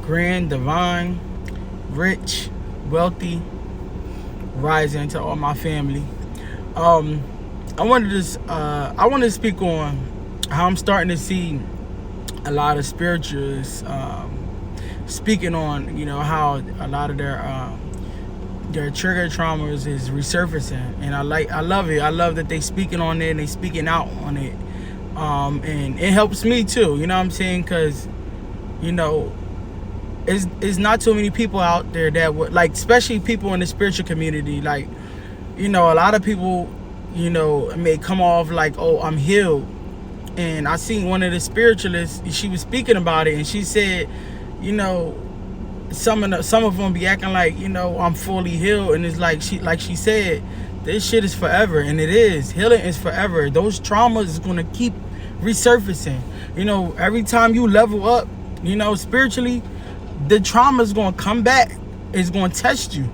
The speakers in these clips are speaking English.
grand, divine, rich, wealthy, rising to all my family. I wanted to speak on how I'm starting to see a lot of spiritualists speaking on, how a lot of their trigger traumas is resurfacing, and I love it. I love that they speaking on it and they speaking out on it, and it helps me too. You know what I'm saying? Because it's not too many people out there that would, like, especially people in the spiritual community. Like, a lot of people, may come off like, oh, I'm healed. And I seen one of the spiritualists, she was speaking about it, and she said, some of them be acting like, I'm fully healed, and it's like she said, this shit is forever, and it is. Healing is forever. Those traumas is gonna keep resurfacing. Every time you level up, spiritually, the trauma is gonna come back. It's gonna test you.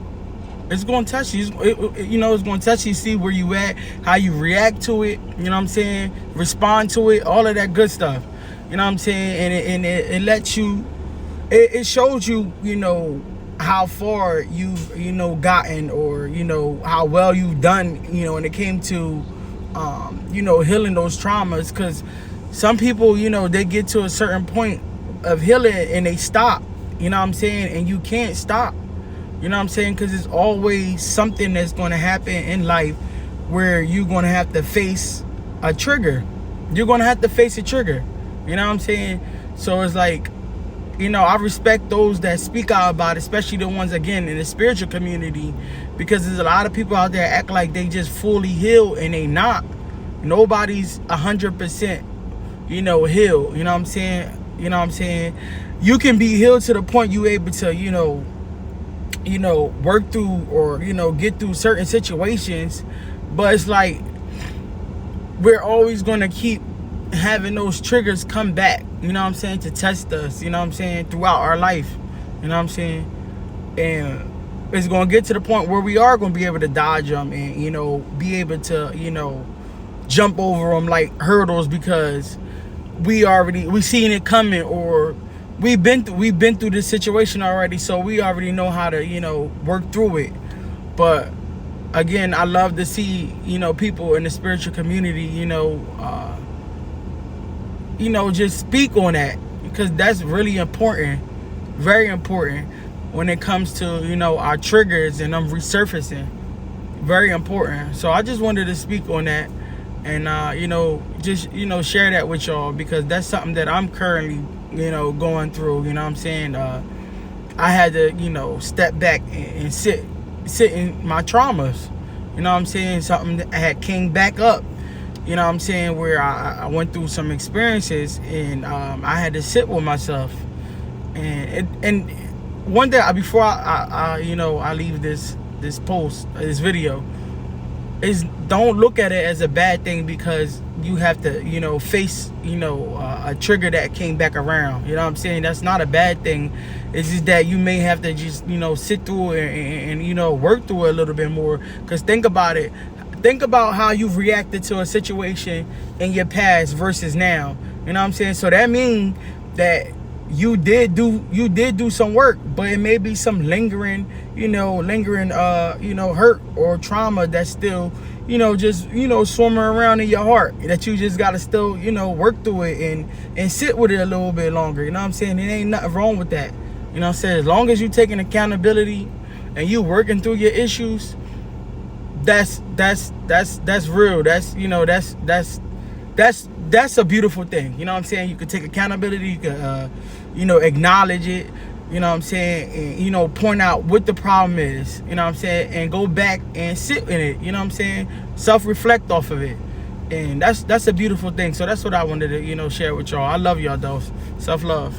It's gonna test you. It's gonna test you, see where you at, how you react to it. You know what I'm saying? Respond to it, all of that good stuff. You know what I'm saying? And it lets you. It shows you, how far you've, gotten, or, how well you've done, when it came to, healing those traumas. Because some people, they get to a certain point of healing and they stop, you know what I'm saying? And you can't stop, you know what I'm saying? Because it's always something that's going to happen in life where you're going to have to face a trigger. You're going to have to face a trigger, you know what I'm saying? So it's like, I respect those that speak out about it, especially the ones, again, in the spiritual community, because there's a lot of people out there act like they just fully healed, and they not. Nobody's 100%, healed. You know what I'm saying? You can be healed to the point you able to, work through, or, get through certain situations, but it's like we're always going to keep having those triggers come back, you know what I'm saying, to test us, you know what I'm saying, throughout our life, you know what I'm saying? And it's going to get to the point where we are going to be able to dodge them and, be able to, jump over them like hurdles, because we seen it coming, or we've been through this situation already, so we already know how to, work through it. But again, I love to see, people in the spiritual community, just speak on that, because that's really important, very important, when it comes to, our triggers and them resurfacing. Very important. So I just wanted to speak on that, and just share that with y'all, because that's something that I'm currently going through. You know what I'm saying? I had to step back and sit in my traumas. You know what I'm saying? Something that had came back up. You know what I'm saying? Where I went through some experiences, and I had to sit with myself. And one day, before I leave this post, this video, is don't look at it as a bad thing, because you have to face a trigger that came back around. You know what I'm saying? That's not a bad thing. It's just that you may have to just sit through it and work through it a little bit more. Because think about it. Think about how you've reacted to a situation in your past versus now. You know what I'm saying? So that means that you did do some work, but it may be some lingering hurt or trauma that's still, just, swimming around in your heart, that you just gotta still, work through it and sit with it a little bit longer. You know what I'm saying? It ain't nothing wrong with that. You know what I'm saying? As long as you taking accountability and you working through your issues, that's real. That's a beautiful thing. You know what I'm saying? You can take accountability, you can acknowledge it, you know what I'm saying, and point out what the problem is, you know what I'm saying, and go back and sit in it, you know what I'm saying, self-reflect off of it. And that's a beautiful thing. So that's what I wanted to share with y'all. I love y'all though. Self-love.